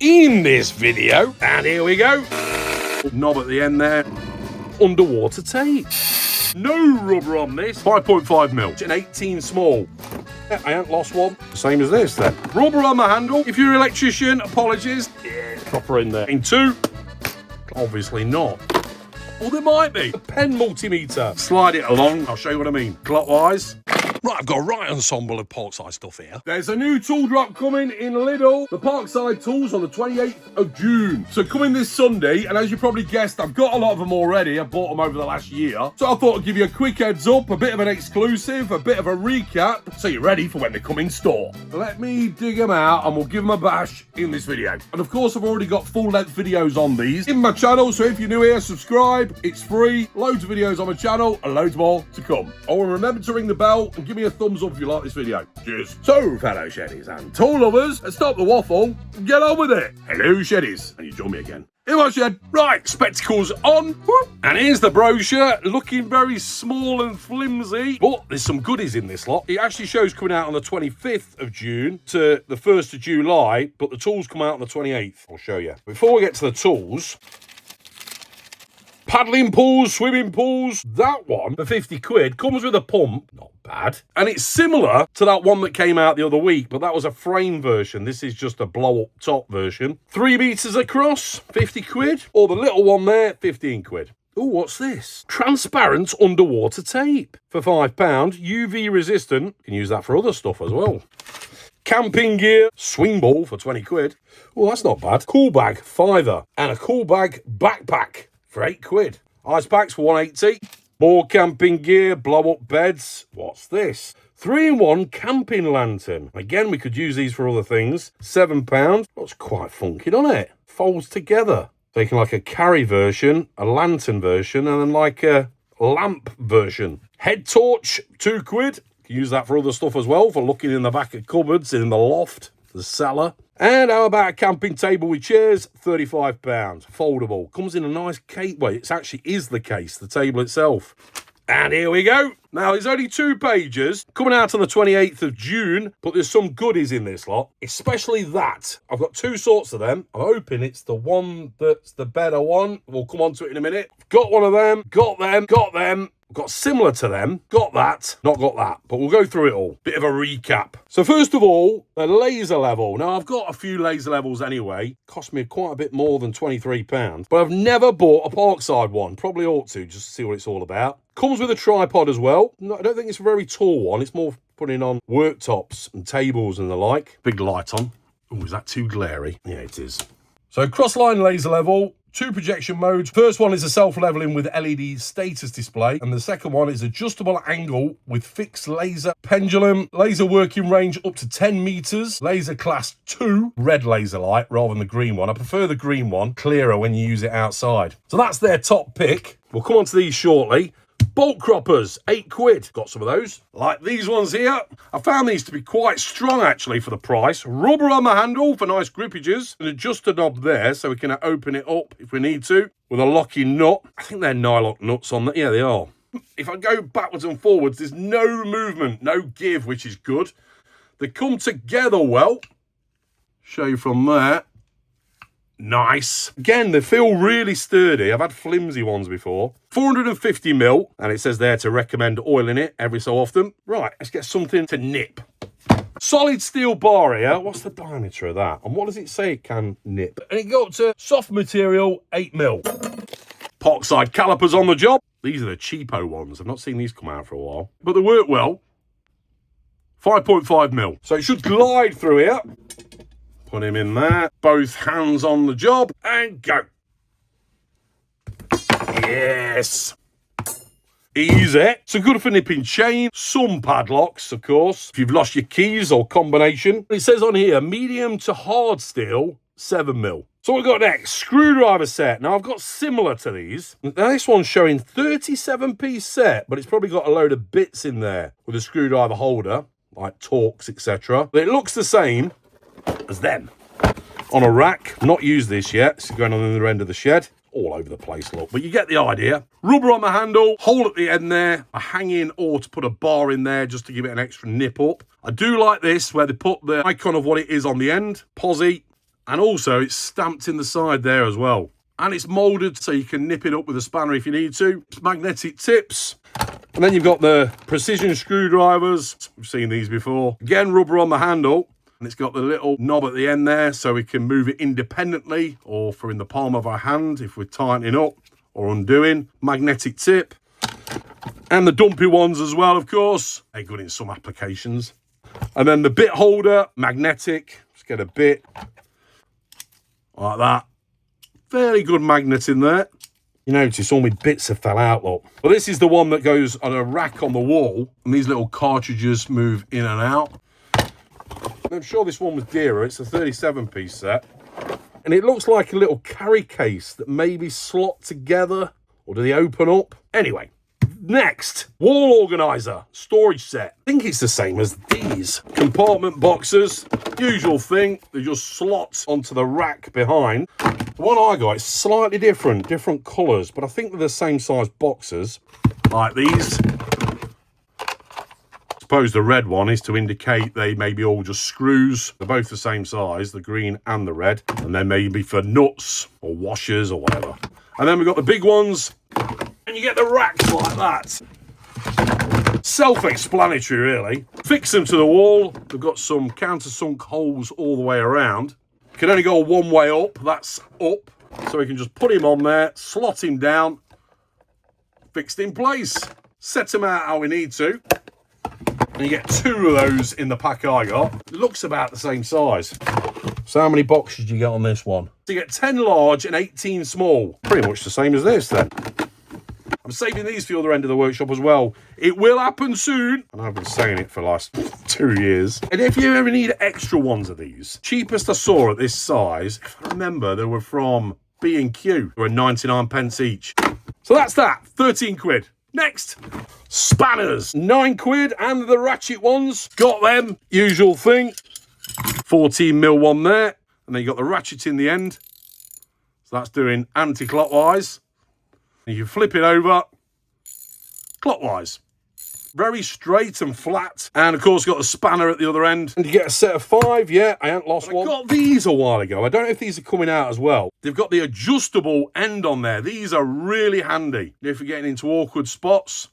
in this video. And here we go. Knob at the end there. Underwater tape. No rubber on this. 5.5mm. An 18 small. I ain't lost one. Same as this then. Rubber on the handle. If you're an electrician, apologies. Yeah, proper in there. In two. Obviously not. Well, there might be. A pen multimeter. Slide it along. I'll show you what I mean. Clockwise. Right, I've got a right ensemble of Parkside stuff here. There's a new tool drop coming in Lidl. The Parkside tools on the 28th of June. So coming this Sunday, and as you probably guessed, I've got a lot of them already. I've bought them over the last year. So I thought I'd give you a quick heads up, a bit of an exclusive, a bit of a recap, so you're ready for when they come in store. Let me dig them out and we'll give them a bash in this video. And of course, I've already got full-length videos on these in my channel, so if you're new here, subscribe. It's free. Loads of videos on my channel and loads more to come. Oh, and remember to ring the bell and give me a thumbs up if you like this video. Cheers. So, fellow sheddies and tool lovers, let's stop the waffle and get on with it. Hello, sheddies. And you join me again. Here I shed. Right, spectacles on. And here's the brochure, looking very small and flimsy, but there's some goodies in this lot. It actually shows coming out on the 25th of June to the 1st of July, but the tools come out on the 28th. I'll show you. Before we get to the tools, paddling pools, swimming pools, that one for 50 quid comes with a pump. Not bad. And it's similar to that one that came out the other week, but that was a frame version. This is just a blow up top version. 3 meters across, 50 quid. Or the little one there, 15 quid. Oh, what's this? Transparent underwater tape for £5. UV resistant. You can use that for other stuff as well. Camping gear, swing ball for 20 quid. Oh, that's not bad. Cool bag, £5. And a cool bag backpack for 8 quid. Ice packs for 180. More camping gear, blow up beds. What's this? 3-in-1 camping lantern. Again, we could use these for other things. £7. Looks quite funky, doesn't it? Folds together. So you can like a carry version, a lantern version, and then like a lamp version. Head torch, 2 quid. You can use that for other stuff as well, for looking in the back of cupboards, in the loft, the cellar. And how about a camping table with chairs? £35. Foldable. Comes in a nice case. Well, it actually is the case, the table itself. And here we go. Now, there's only 2 pages coming out on the 28th of June, but there's some goodies in this lot, especially that. I've got 2 sorts of them. I'm hoping it's the one that's the better one. We'll come on to it in a minute. Got one of them, got them, got them. Got similar to them, got that, not got that, but we'll go through it all. Bit of a recap. So first of all, the laser level. Now, I've got a few laser levels anyway. Cost me quite a bit more than £23, but I've never bought a Parkside one. Probably ought to, just to see what it's all about. Comes with a tripod as well. No, I don't think it's a very tall one. It's more putting on worktops and tables and the like. Big light on. Oh, is that too glary? Yeah, it is. So cross-line laser level. 2 projection modes. First one is a self-leveling with LED status display, and the second one is adjustable angle with fixed laser pendulum, laser working range up to 10 meters, laser class 2, red laser light rather than the green one. I prefer the green one, clearer when you use it outside. So that's their top pick. We'll come on to these shortly. Bolt croppers, 8 quid. Got some of those. Like these ones here. I found these to be quite strong, actually, for the price. Rubber on the handle for nice grippages. An adjuster knob there, so we can open it up if we need to, with a locking nut. I think they're nylock nuts on that. Yeah, they are. If I go backwards and forwards, there's no movement, no give, which is good. They come together well. Show you from there. Nice. Again, they feel really sturdy. I've had flimsy ones before. 450ml, and it says there to recommend oiling it every so often. Right, let's get something to nip. Solid steel bar here. What's the diameter of that? And what does it say it can nip? And it got to soft material, 8mm. Parkside calipers on the job. These are the cheapo ones. I've not seen these come out for a while, but they work well. 5.5mm. So it should glide through here. Put him in there. Both hands on the job and go. Yes. Easy. So good for nipping chain. Some padlocks, of course, if you've lost your keys or combination. It says on here, medium to hard steel, 7mm. So what we've got next, screwdriver set. Now I've got similar to these. Now this one's showing 37-piece set, but it's probably got a load of bits in there with a screwdriver holder, like Torx, etc. But it looks the same as them. On a rack, not used this yet. It's going on the other end of the shed. All over the place, look, but you get the idea. Rubber on the handle, hole at the end there, a hanging or to put a bar in there just to give it an extra nip up. I do like this where they put the icon of what it is on the end. Posi, And also it's stamped in the side there as well. And it's moulded so you can nip it up with a spanner if you need to. It's magnetic tips. And then you've got the precision screwdrivers. We've seen these before. Again, rubber on the handle. And it's got the little knob at the end there so we can move it independently or for in the palm of our hand if we're tightening up or undoing. Magnetic tip. And the dumpy ones as well, of course. They're good in some applications. And then the bit holder, magnetic. Just get a bit like that. Fairly good magnet in there. You notice all my bits have fell out, look. Well, this is the one that goes on a rack on the wall. And these little cartridges move in and out. I'm sure this one was dearer. It's a 37-piece set. And it looks like a little carry case that maybe slot together. Or do they open up? Anyway, next, wall organizer, storage set. I think it's the same as these. Compartment boxes, usual thing. They just slot onto the rack behind. The one I got is slightly different colours, but I think they're the same size boxes, like these. I suppose the red one is to indicate they may be all just screws. They're both the same size, the green and the red. And then maybe for nuts or washers or whatever. And then we've got the big ones, and you get the racks like that. Self-explanatory, really. Fix them to the wall. They've got some countersunk holes all the way around. Can only go one way up, that's up. So we can just put him on there, slot him down, fixed in place. Set them out how we need to. And you get 2 of those in the pack I got. It looks about the same size. So how many boxes do you get on this one? So you get 10 large and 18 small. Pretty much the same as this then. I'm saving these for the other end of the workshop as well. It will happen soon. And I've been saying it for the last 2 years. And if you ever need extra ones of these, cheapest I saw at this size, if I remember, they were from B&Q. They were 99 pence each. So that's that, 13 quid. Next, spanners, 9 quid, and the Ratchet ones. Got them, usual thing. 14mm one there. And then you got the Ratchet in the end. So that's doing anti-clockwise. And you flip it over clockwise. Very straight and flat. And of course, got the spanner at the other end. And you get a set of 5. Yeah, I ain't lost one. I got these a while ago. I don't know if these are coming out as well. They've got the adjustable end on there. These are really handy. If you're getting into awkward spots,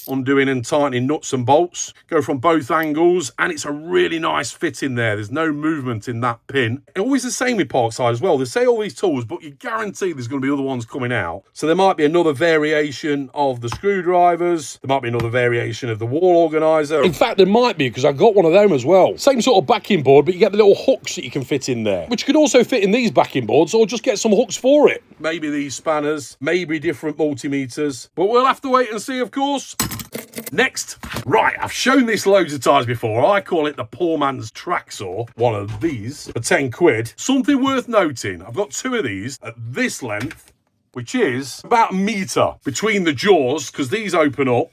undoing and tightening nuts and bolts, go from both angles, and it's a really nice fit in there. There's no movement in that pin. And always the same with Parkside as well. They say all these tools, but you guarantee there's going to be other ones coming out. So there might be another variation of the screwdrivers. There might be another variation of the wall organizer. In fact, there might be, because I got one of them as well. Same sort of backing board, but you get the little hooks that you can fit in there, which could also fit in these backing boards, or just get some hooks for it. Maybe these spanners, maybe different multimeters, but we'll have to wait and see, of course. Next, right, I've shown this loads of times before. I call it the poor man's track saw. One of these for 10 quid. Something worth noting, I've got 2 of these at this length, which is about a metre between the jaws, because these open up.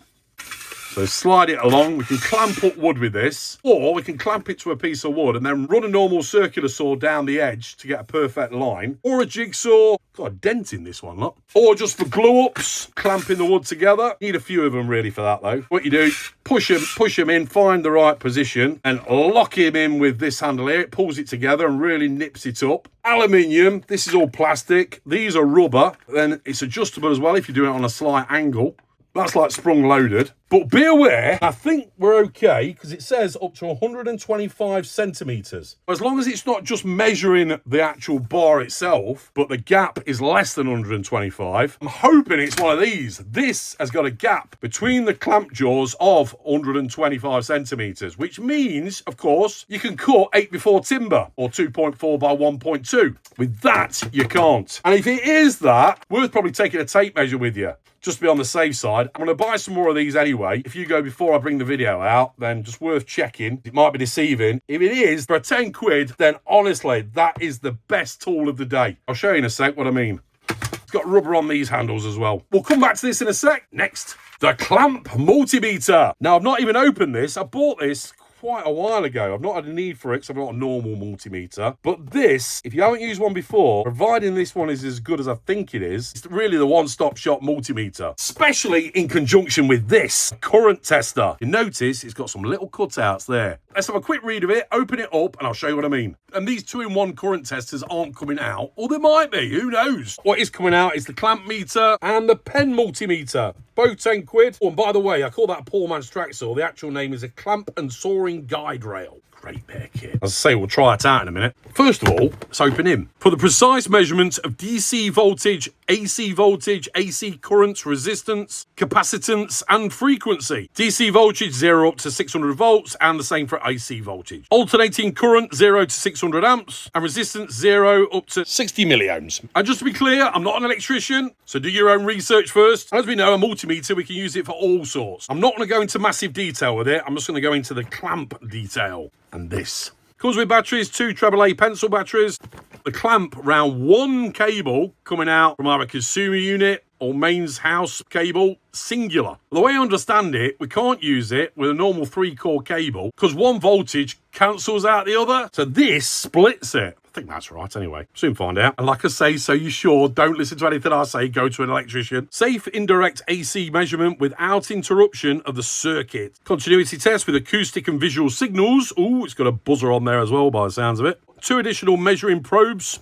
So slide it along. We can clamp up wood with this, or we can clamp it to a piece of wood and then run a normal circular saw down the edge to get a perfect line, or a jigsaw. Got a dent in this one, look. Or just for glue-ups, clamping the wood together. Need a few of them really for that though. What you do, push them in, find the right position, and lock him in with this handle here. It pulls it together and really nips it up. Aluminium, this is all plastic. These are rubber. Then it's adjustable as well if you do it on a slight angle. That's like sprung loaded. But be aware, I think we're okay, because it says up to 125 centimetres. As long as it's not just measuring the actual bar itself, but the gap is less than 125, I'm hoping it's one of these. This has got a gap between the clamp jaws of 125 centimetres, which means, of course, you can cut 8x4 timber, or 2.4 by 1.2. With that, you can't. And if it is that, worth probably taking a tape measure with you, just to be on the safe side. I'm going to buy some more of these anyway. If you go before I bring the video out, then just worth checking. It might be deceiving. If it is, for 10 quid, then honestly, that is the best tool of the day. I'll show you in a sec what I mean. It's got rubber on these handles as well. We'll come back to this in a sec. Next, the clamp multimeter. Now, I've not even opened this. I bought this quite a while ago. I've not had a need for it because I've got a normal multimeter. But this, if you haven't used one before, providing this one is as good as I think it is, it's really the one-stop shop multimeter, especially in conjunction with this current tester. You notice it's got some little cutouts there. Let's have a quick read of it, open it up, and I'll show you what I mean. And these 2-in-1 current testers aren't coming out, or they might be, who knows? What is coming out is the clamp meter and the pen multimeter. Both 10 quid. Oh, and by the way, I call that a poor man's track saw. The actual name is a clamp and sawing guide rail. Great bit of kit. As I say, we'll try it out in a minute. First of all, let's open him. For the precise measurement of DC voltage, AC currents, resistance, capacitance, and frequency. DC voltage 0 up to 600 volts, and the same for AC voltage. Alternating current 0 to 600 amps, and resistance 0 up to 60 milliohms. And just to be clear, I'm not an electrician, so do your own research first. As we know, a multimeter, we can use it for all sorts. I'm not going to go into massive detail with it. I'm just going to go into the clamp detail. And this comes with batteries, 2 AAA pencil batteries, the clamp round 1 cable coming out from either consumer unit or mains house cable, singular. The way I understand it, we can't use it with a normal 3-core cable because one voltage cancels out the other, so this splits it. I think that's right anyway. Soon find out. And like I say, so you sure, don't listen to anything I say, go to an electrician. Safe indirect AC measurement without interruption of the circuit. Continuity test with acoustic and visual signals. Ooh, it's got a buzzer on there as well by the sounds of it. 2 additional measuring probes.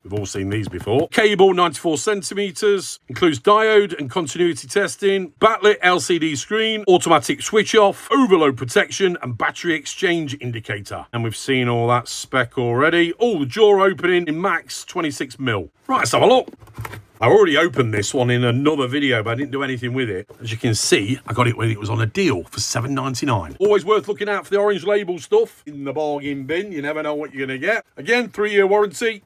We've all seen these before. Cable 94 centimeters, includes diode and continuity testing, backlit LCD screen, automatic switch off, overload protection, and battery exchange indicator. And we've seen all that spec already. Oh, the jaw opening in max 26mm. Right, let's have a look. I already opened this one in another video, but I didn't do anything with it. As you can see, I got it when it was on a deal for $7.99. Always worth looking out for the orange label stuff in the bargain bin. You never know what you're going to get. Again, 3-year warranty.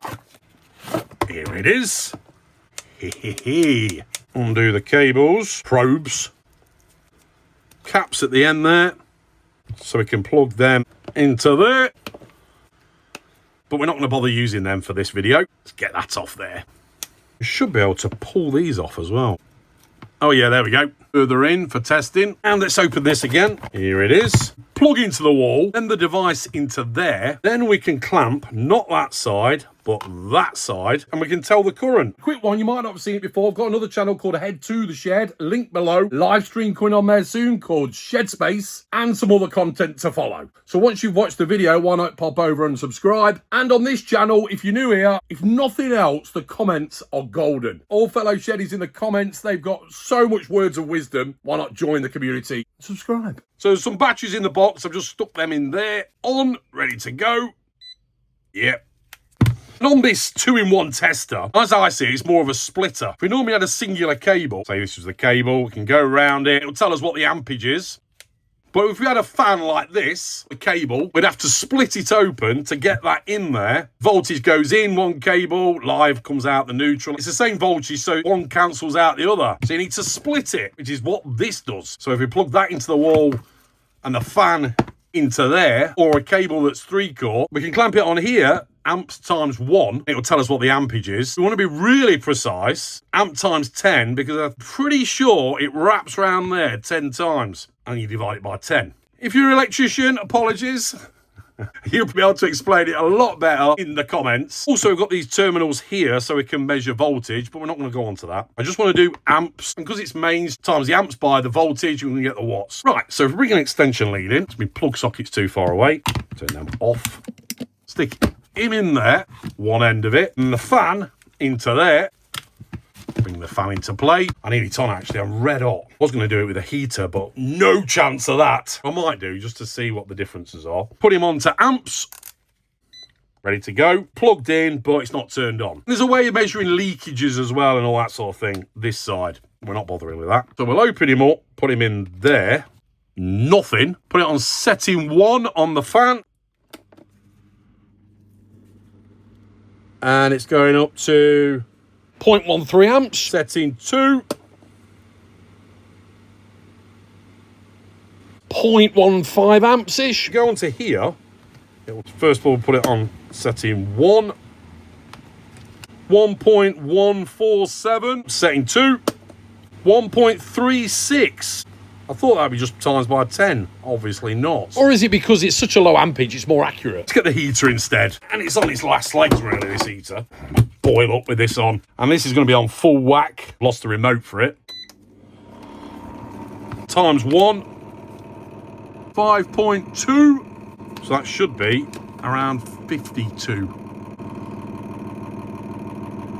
Here it is. Undo the cables, probes, caps at the end there, so we can plug them into there. But we're not going to bother using them for this video. Let's get that off there. We should be able to pull these off as well. Oh yeah, there we go. Further in for testing. And let's open this again. Here it is. Plug into the wall, then the device into there. Then we can clamp, not that side, but that side, and we can tell the current. Quick one, you might not have seen it before. I've got another channel called Head to the Shed, link below. Live stream coming on there soon called Shed Space, and some other content to follow. So once you've watched the video, why not pop over and subscribe? And on this channel, if you're new here, if nothing else, the comments are golden. All fellow Sheddies in the comments, they've got so much words of wisdom. Why not join the community? Subscribe. So some batteries in the box. I've just stuck them in there. On, ready to go. Yep. And on this 2-in-1 tester, as I see it, it's more of a splitter. If we normally had a singular cable, say this was the cable, we can go around it, it'll tell us what the ampage is. But if we had a fan like this, the cable, we'd have to split it open to get that in there. Voltage goes in one cable, live comes out the neutral. It's the same voltage, so one cancels out the other. So you need to split it, which is what this does. So if we plug that into the wall and the fan into there, or a cable that's 3-core, we can clamp it on here, amps times 1, it'll tell us what the ampage is. We want to be really precise, amp times 10, because I'm pretty sure it wraps around there 10 times, and you divide it by 10. If you're an electrician, apologies. You'll be able to explain it a lot better in the comments. Also, we've got these terminals here so we can measure voltage, but we're not going to go on to that. I just want to do amps, and because it's mains times the amps by the voltage, we can get the watts. Right, so if we bring an extension lead in, my plug socket's too far away, turn them off, stick him in there, one end of it, and the fan into there. Bring the fan into play. I need it on actually, I'm red hot. I was going to do it with a heater, but no chance of that. I might do, just to see what the differences are. Put him onto amps. Ready to go. Plugged in, but it's not turned on. There's a way of measuring leakages as well and all that sort of thing. This side, we're not bothering with that. So we'll open him up, put him in there. Nothing. Put it on setting 1 on the fan. And it's going up to 0.13 amps, setting 2. 0.15 amps-ish. Go on to here. First of all, put it on setting 1. 1.147. Setting 2. 1.36. I thought that'd be just times by 10. Obviously not. Or is it because it's such a low ampage, it's more accurate? Let's get the heater instead. And it's on its last legs, really, this heater. Boil up with this on. And this is going to be on full whack. Lost the remote for it. Times 1. 5.2. So that should be around 52.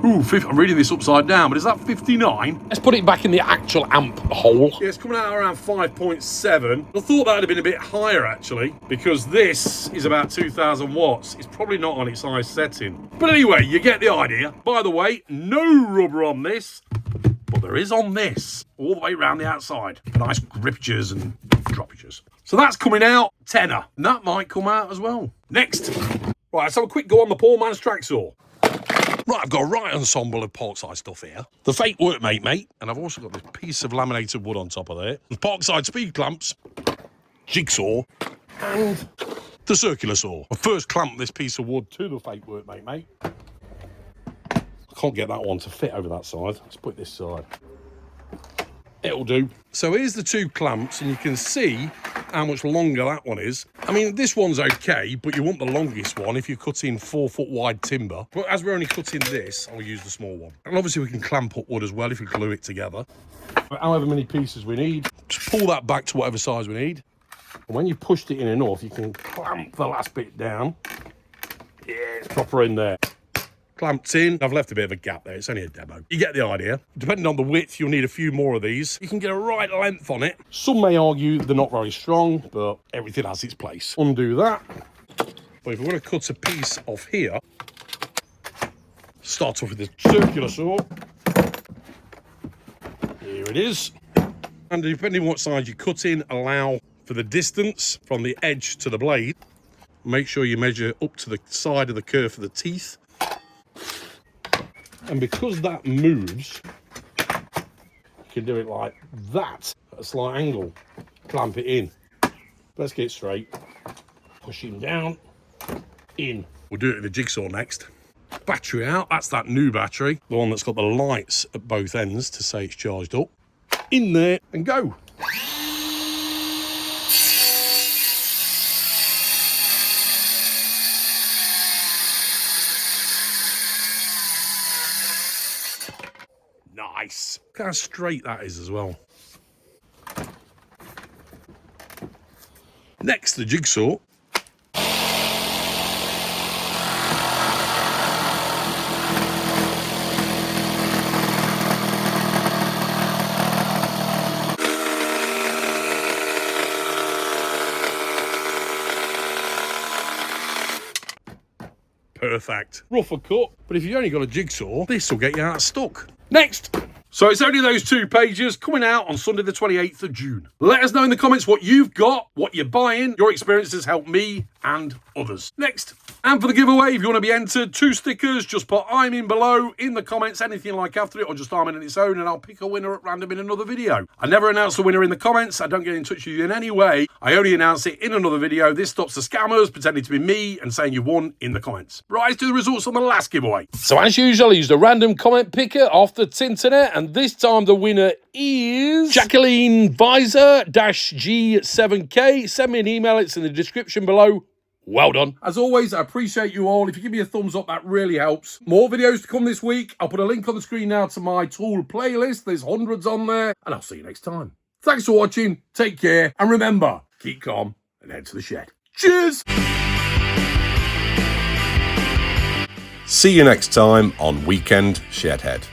Ooh, I'm reading this upside down, but is that 59? Let's put it back in the actual amp hole. Yeah, it's coming out around 5.7. I thought that would have been a bit higher, actually, because this is about 2,000 watts. It's probably not on its highest setting. But anyway, you get the idea. By the way, no rubber on this, but there is on this, all the way around the outside. Nice griptures and droppages. So that's coming out, tenner. And that might come out as well. Next. Right, let's have a quick go on the poor man's track saw. Right, I've got a right ensemble of Parkside stuff here. The fake workmate, mate. And I've also got this piece of laminated wood on top of there. The Parkside speed clamps, jigsaw, and the circular saw. I first clamped this piece of wood to the fake workmate, mate. I can't get that one to fit over that side. Let's put it this side. It'll do. So here's the two clamps, and you can see how much longer that one is. I mean, this one's okay, but you want the longest one if you're cutting 4 foot wide timber. But as we're only cutting this, I'll use the small one. And obviously we can clamp up wood as well if we glue it together. But however many pieces we need, just pull that back to whatever size we need. And when you've pushed it in enough, you can clamp the last bit down. Yeah, it's proper in there. Clamped in. I've left a bit of a gap there. It's only a demo. You get the idea. Depending on the width, you'll need a few more of these. You can get a right length on it. Some may argue they're not very strong, but everything has its place. Undo that. But if we want to cut a piece off here, start off with the circular saw. Here it is. And depending on what size you cut in, allow for the distance from the edge to the blade. Make sure you measure up to the side of the curve for the teeth. And because that moves, you can do it like that, at a slight angle. Clamp it in. Let's get it straight. Push him down, in. We'll do it with the jigsaw next. Battery out, that's that new battery. The one that's got the lights at both ends to say it's charged up. In there and go. Nice. Look how straight that is as well. Next, the jigsaw. Perfect. Rougher cut, but if you've only got a jigsaw, this will get you out stuck. Next. So it's only those 2 pages coming out on Sunday the 28th of June. Let us know in the comments what you've got, what you're buying. Your experiences help me and others. Next. And for the giveaway, if you want to be entered, 2 stickers, just put I'm in below in the comments, anything like after it, or just I'm in its own, and I'll pick a winner at random in another video. I never announce the winner in the comments. I don't get in touch with you in any way. I only announce it in another video. This stops the scammers pretending to be me and saying you won in the comments. Right, let's do the results on the last giveaway. So as usual, I used a random comment picker off the internet, and this time the winner is Jacqueline Visor-G7K. Send me an email, it's in the description below. Well done. As always, I appreciate you all. If you give me a thumbs up, that really helps. More videos to come this week. I'll put a link on the screen now to my tool playlist. There's hundreds on there, and I'll see you next time. Thanks for watching. Take care, and remember, keep calm and head to the shed. Cheers! See you next time on Weekend Shedhead.